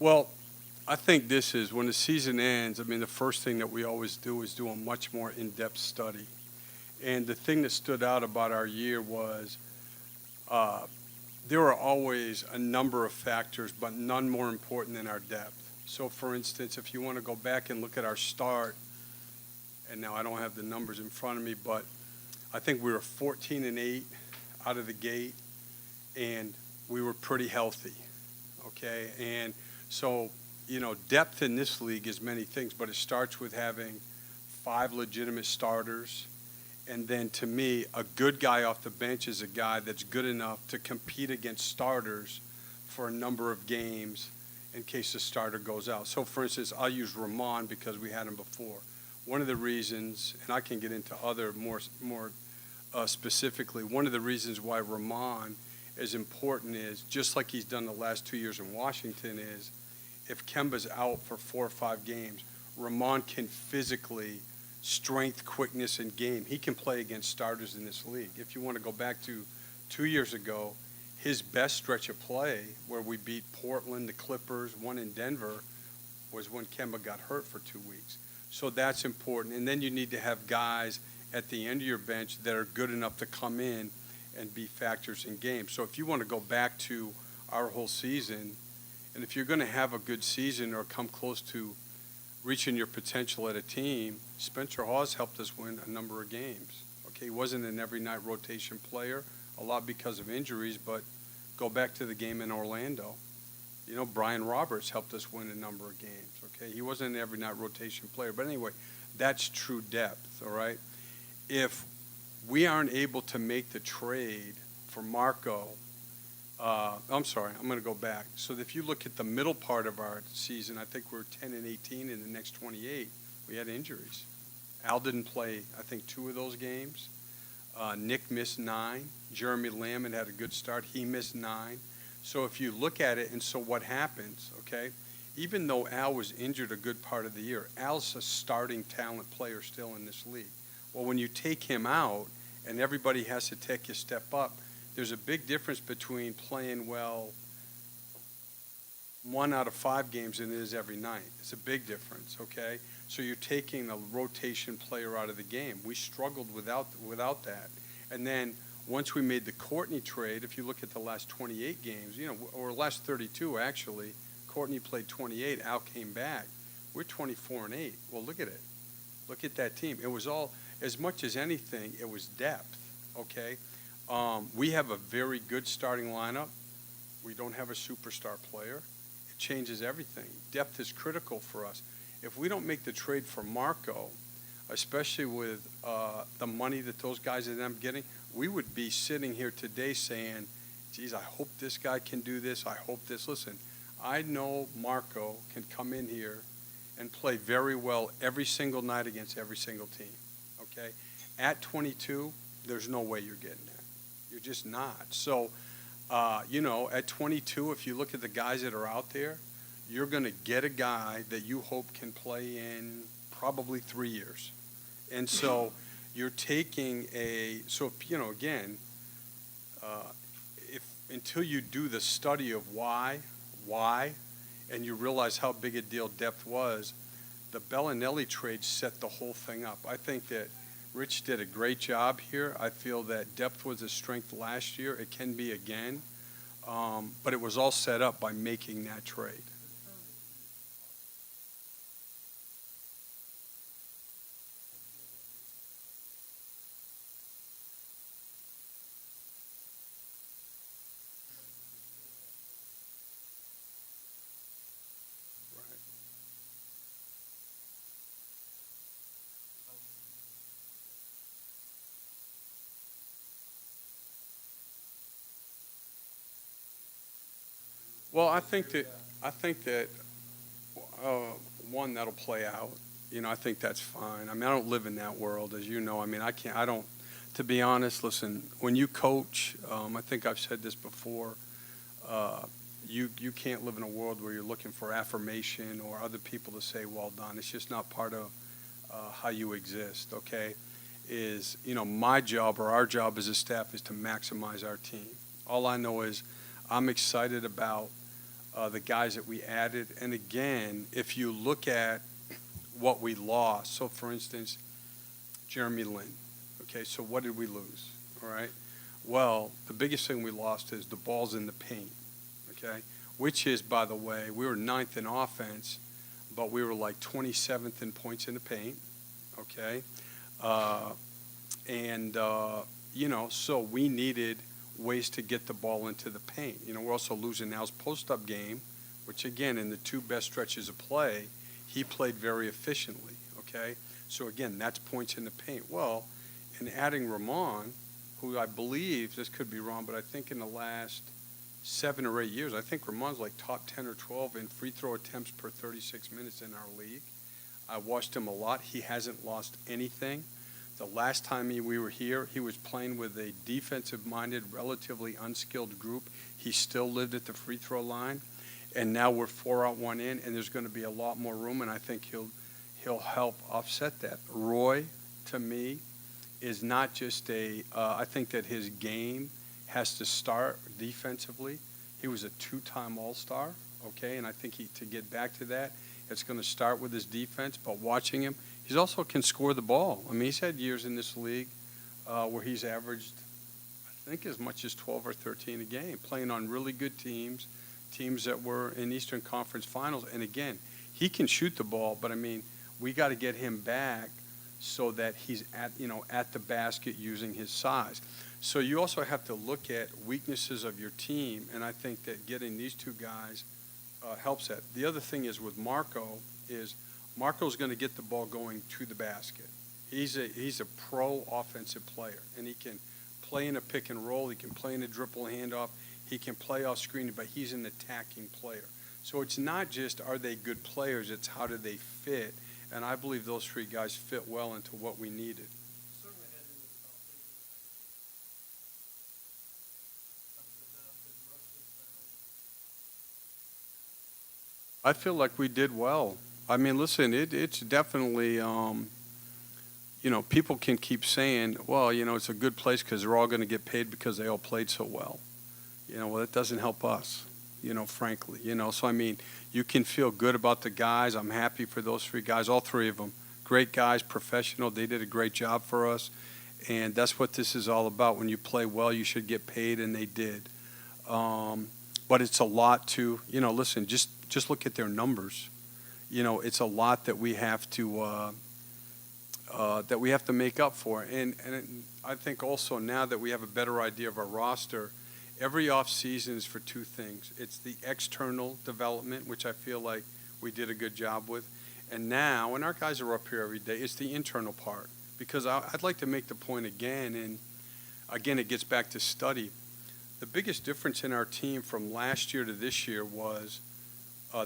Well, I think this is when the season ends. I mean, the first thing that we always do is do a much more in-depth study. And the thing that stood out about our year was uh, there are always a number of factors, but none more important than our depth. So, for instance, if you want to go back and look at our start, and now I don't have the numbers in front of me, but I think we were 14-8 out of the gate, and we were pretty healthy. Okay, and so depth in this league is many things, but it starts with having five legitimate starters. And then to me, a good guy off the bench is a guy that's good enough to compete against starters for a number of games in case the starter goes out. So, for instance, I'll use Ramon because we had him before. One of the reasons, and I can get into other more specifically, one of the reasons why Ramon is important is, just like he's done the last 2 years in Washington, is if Kemba's out for 4 or 5 games, Ramon can physically strength, quickness, and game. He can play against starters in this league. If you want to go back to 2 years ago, his best stretch of play, where we beat Portland, the Clippers, one in Denver, was when Kemba got hurt for 2 weeks. So that's important. And then you need to have guys at the end of your bench that are good enough to come in and be factors in games. So if you want to go back to our whole season, and if you're going to have a good season or come close to reaching your potential at a team, Spencer Hawes helped us win a number of games. Okay, he wasn't an every night rotation player, a lot because of injuries, but go back to the game in Orlando. Brian Roberts helped us win a number of games. Okay, he wasn't an every night rotation player, but anyway, that's true depth. All right, if we aren't able to make the trade for Marco, I'm sorry, I'm going to go back. So if you look at the middle part of our season, I think we're 10-18. In the next 28, we had injuries. Al didn't play, I think, 2 of those games. Nick missed 9. Jeremy Lamb had a good start. He missed 9. So if you look at it, and so what happens, okay, even though Al was injured a good part of the year, Al's a starting talent player still in this league. Well, when you take him out and everybody has to take a step up, there's a big difference between playing well 1 out of 5 games than it is every night. It's a big difference, okay? So you're taking a rotation player out of the game. We struggled without that. And then once we made the Courtney trade, if you look at the last 28 games, or last 32 actually, Courtney played 28, Al came back. We're 24-8. Well, look at it. Look at that team. It was all, as much as anything, it was depth, okay? We have a very good starting lineup. We don't have a superstar player. It changes everything. Depth is critical for us. If we don't make the trade for Marco, especially with the money that those guys end up getting, we would be sitting here today saying, geez, I hope this guy can do this. I hope this. Listen, I know Marco can come in here and play very well every single night against every single team, okay? At 22, there's no way you're getting that. You're just not. So, at 22, if you look at the guys that are out there, you're going to get a guy that you hope can play in probably 3 years. And so you're taking again, if until you do the study of why, and you realize how big a deal depth was, the Bellinelli trade set the whole thing up. I think that Rich did a great job here. I feel that depth was a strength last year. It can be again. But it was all set up by making that trade. Right. Well, I think that uh, one that'll play out. I think that's fine. I mean, I don't live in that world, as you know. I mean, I can't. I don't. To be honest, listen. When you coach, I think I've said this before. Uh, you can't live in a world where you're looking for affirmation or other people to say, "Well done." It's just not part of how you exist. Okay, my job or our job as a staff is to maximize our team. All I know is I'm excited about the guys that we added. And again, if you look at what we lost, so for instance, Jeremy Lin. Okay, so what did we lose? All right. Well, the biggest thing we lost is the balls in the paint. Okay, which is, by the way, we were ninth in offense, but we were like 27th in points in the paint. Okay, and so we needed ways to get the ball into the paint. We're also losing now's post-up game, which again, in the two best stretches of play, he played very efficiently. Okay, so again, that's points in the paint. Well, in adding Ramon, who I believe, this could be wrong, but I think in the last 7 or 8 years, I think Ramon's like top 10 or 12 in free throw attempts per 36 minutes in our league. I watched him a lot. He hasn't lost anything. The last time we were here, he was playing with a defensive-minded, relatively unskilled group. He still lived at the free throw line. And now we're 4 out, 1 in, and there's going to be a lot more room, and I think he'll help offset that. Roy, to me, is not just I think that his game has to start defensively. He was a 2-time All-Star, okay, and I think to get back to that, it's going to start with his defense, but watching him, he also can score the ball. I mean, he's had years in this league where he's averaged, I think, as much as 12 or 13 a game, playing on really good teams that were in Eastern Conference Finals. And again, he can shoot the ball, but I mean, we got to get him back so that he's at the basket using his size. So you also have to look at weaknesses of your team, and I think that getting these two guys helps that. The other thing is with Marco's going to get the ball going to the basket. He's a pro offensive player, and he can play in a pick and roll. He can play in a dribble handoff. He can play off screen, but he's an attacking player. So it's not just are they good players, it's how do they fit. And I believe those three guys fit well into what we needed. I feel like we did well. I mean, listen, it's definitely, people can keep saying, well, it's a good place because they're all going to get paid because they all played so well. Well, that doesn't help us, frankly. So, I mean, you can feel good about the guys. I'm happy for those three guys, all three of them. Great guys, professional. They did a great job for us. And that's what this is all about. When you play well, you should get paid, and they did. But it's a lot to, listen, just look at their numbers. It's a lot that we have to make up for. And I think also now that we have a better idea of our roster, every offseason is for two things. It's the external development, which I feel like we did a good job with. And now, and our guys are up here every day, it's the internal part. Because I'd like to make the point again, and again, it gets back to study. The biggest difference in our team from last year to this year was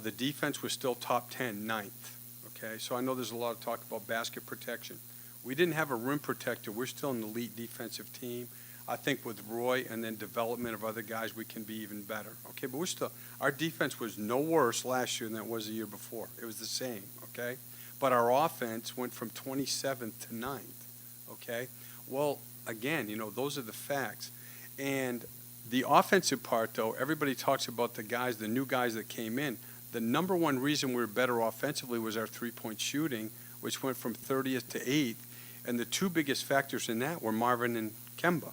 the defense was still top 10, ninth. Okay, so I know there's a lot of talk about basket protection. We didn't have a rim protector. We're still an elite defensive team. I think with Roy and then development of other guys, we can be even better. Okay, but our defense was no worse last year than it was the year before. It was the same, okay? But our offense went from 27th to 9th, okay? Well, again, those are the facts. And the offensive part, though, everybody talks about the new guys that came in. The number one reason we were better offensively was our three-point shooting, which went from 30th to 8th. And the two biggest factors in that were Marvin and Kemba.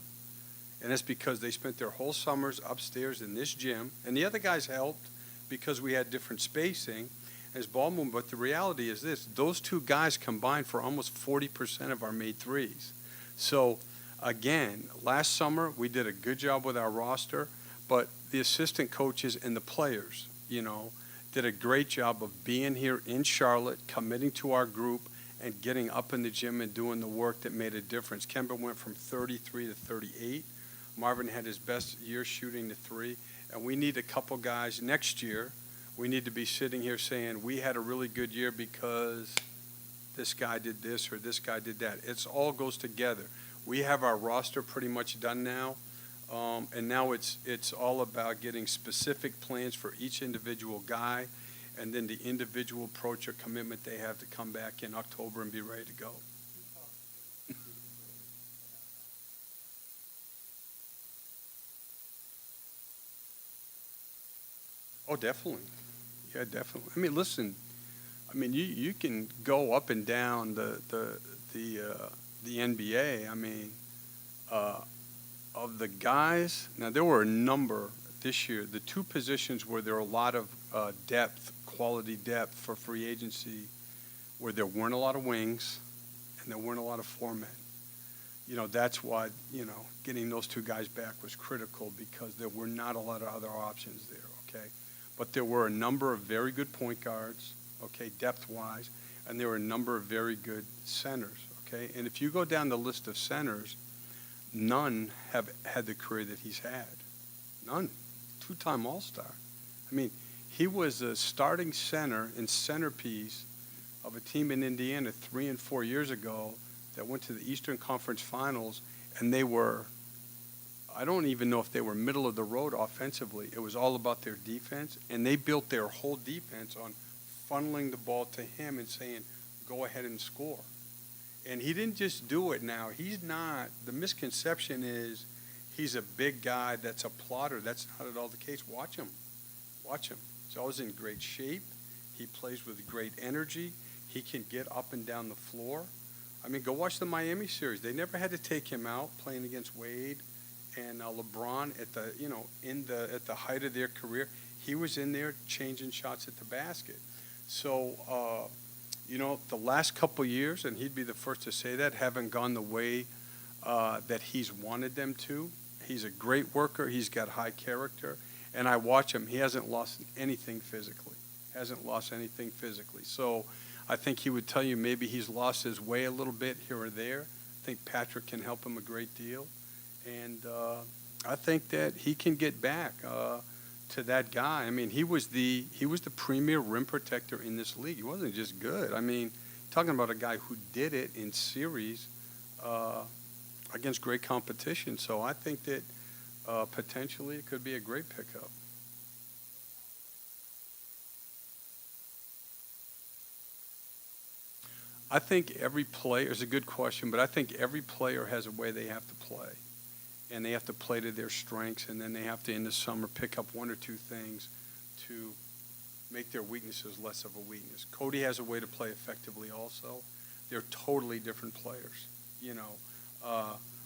And that's because they spent their whole summers upstairs in this gym. And the other guys helped because we had different spacing as ball movement. But the reality is this. Those two guys combined for almost 40% of our made threes. So, again, last summer we did a good job with our roster. But the assistant coaches and the players, did a great job of being here in Charlotte, committing to our group, and getting up in the gym and doing the work that made a difference. Kemba went from 33 to 38. Marvin had his best year shooting the three. And we need a couple guys next year. We need to be sitting here saying we had a really good year because this guy did this or this guy did that. It all goes together. We have our roster pretty much done now. And now it's all about getting specific plans for each individual guy and then the individual approach or commitment they have to come back in October and be ready to go. Oh, Oh, definitely. Yeah, definitely. I mean, listen. I mean, you can go up and down the NBA. I mean, uh, of the guys. Now there were a number this year. The two positions where there are a lot of depth, quality depth for free agency, where there weren't a lot of wings and there weren't a lot of foremen. That's why, getting those two guys back was critical because there were not a lot of other options there, okay? But there were a number of very good point guards, okay, depth-wise, and there were a number of very good centers, okay? And if you go down the list of centers, none have had the career that he's had. None. Two-time All-Star. I mean, he was a starting center and centerpiece of a team in Indiana 3 and 4 years ago that went to the Eastern Conference Finals, and they were, I don't even know if they were middle of the road offensively. It was all about their defense, and they built their whole defense on funneling the ball to him and saying, go ahead and score. And he didn't just do it now. He's not, the misconception is he's a big guy that's a plotter. That's not at all the case. Watch him. Watch him. He's always in great shape. He plays with great energy. He can get up and down the floor. I mean, go watch the Miami series. They never had to take him out playing against Wade and LeBron at at the height of their career. He was in there changing shots at the basket. So, the last couple years, and he'd be the first to say that, haven't gone the way that he's wanted them to. He's a great worker. He's got high character. And I watch him. He hasn't lost anything physically. So I think he would tell you maybe he's lost his way a little bit here or there. I think Patrick can help him a great deal. And I think that he can get back to that guy. I mean, he was the premier rim protector in this league. He wasn't just good. I mean, talking about a guy who did it in series against great competition. So I think that potentially it could be a great pickup. I think every player is a good question, but I think every player has a way they have to play. And they have to play to their strengths, and then they have to, in the summer, pick up one or two things to make their weaknesses less of a weakness. Cody has a way to play effectively also. They're totally different players.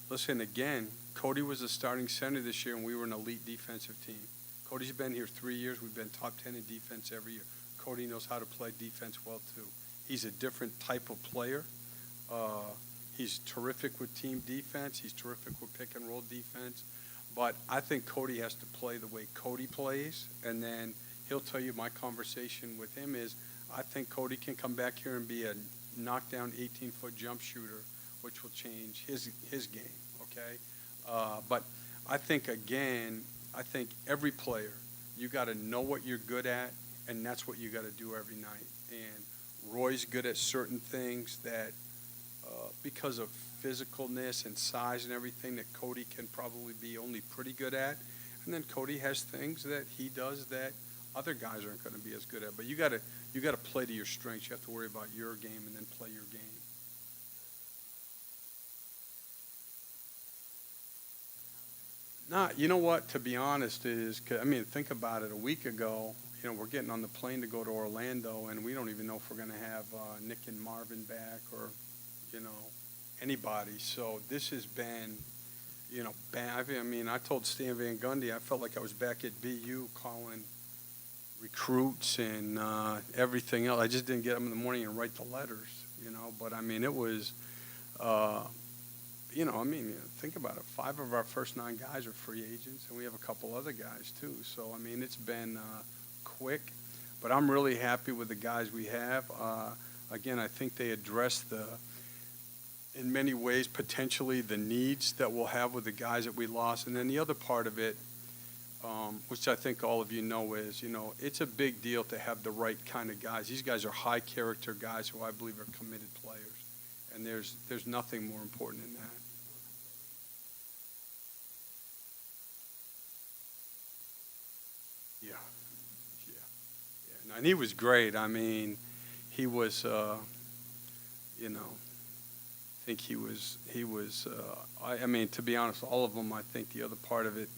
Listen, again, Cody was a starting center this year, and we were an elite defensive team. Cody's been here 3 years. We've been top 10 in defense every year. Cody knows how to play defense well, too. He's a different type of player. He's terrific with team defense. He's terrific with pick and roll defense. But I think Cody has to play the way Cody plays. And then he'll tell you my conversation with him is I think Cody can come back here and be a knockdown 18-foot jump shooter, which will change his game, okay? But I think every player, you got to know what you're good at, and that's what you got to do every night. And Roy's good at certain things that because of physicalness and size and everything that Cody can probably be only pretty good at. And then Cody has things that he does that other guys aren't going to be as good at. But you got to play to your strengths. You have to worry about your game and then play your game. You know what, to be honest, think about it. A week ago, we're getting on the plane to go to Orlando, and we don't even know if we're going to have Nick and Marvin back or, anybody. So this has been, bad. I told Stan Van Gundy I felt like I was back at BU calling recruits and everything else. I just didn't get up in the morning and write the letters, But, it was, think about it. 5 of our first 9 guys are free agents, and we have a couple other guys, too. So, it's been quick, but I'm really happy with the guys we have. Again, I think they address in many ways, potentially the needs that we'll have with the guys that we lost. And then the other part of it, which I think all of you know is, it's a big deal to have the right kind of guys. These guys are high character guys who I believe are committed players. And there's nothing more important than that. Yeah. No, and he was great. He was, I think to be honest, all of them, I think the other part of it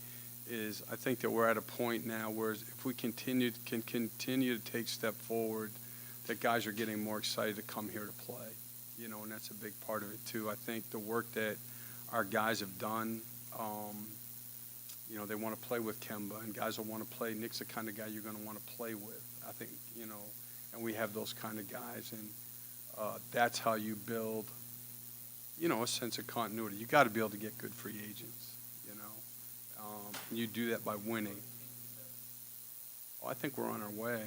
is I think that we're at a point now where if we can continue to take step forward, that guys are getting more excited to come here to play, and that's a big part of it too. I think the work that our guys have done, they want to play with Kemba, and guys will want to play. Nick's the kind of guy you're going to want to play with, I think, and we have those kind of guys, and that's how you build, a sense of continuity. You got to be able to get good free agents, and you do that by winning. I think we're on our way.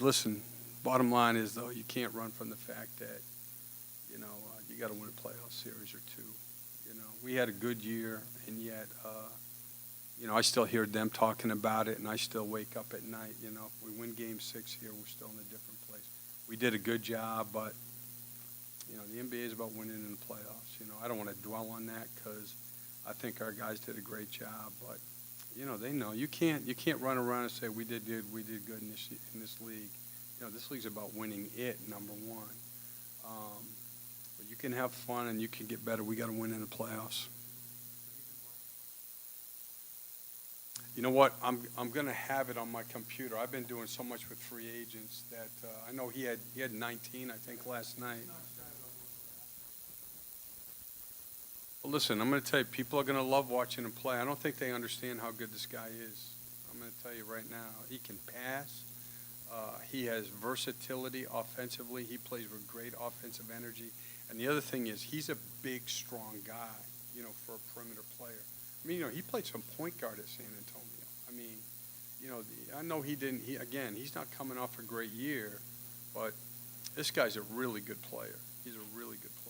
Listen, bottom line is, though, you can't run from the fact that, you got to win a playoff series or two. We had a good year, and yet, I still hear them talking about it, and I still wake up at night. If we win Game 6 here, we're still in a different place. We did a good job, but, the NBA is about winning in the playoffs. I don't want to dwell on that because I think our guys did a great job, but they know you can't run around and say we did good in this league. This league's about winning it, number one. But you can have fun and you can get better. We got to win in the playoffs. You know what? I'm going to have it on my computer. I've been doing so much with free agents that I know he had 19, I think, last night. Listen, I'm going to tell you, people are going to love watching him play. I don't think they understand how good this guy is. I'm going to tell you right now, he can pass. He has versatility offensively. He plays with great offensive energy. And the other thing is, he's a big, strong guy, for a perimeter player. I mean, he played some point guard at San Antonio. I mean, I know he's not coming off a great year, but this guy's a really good player. He's a really good player.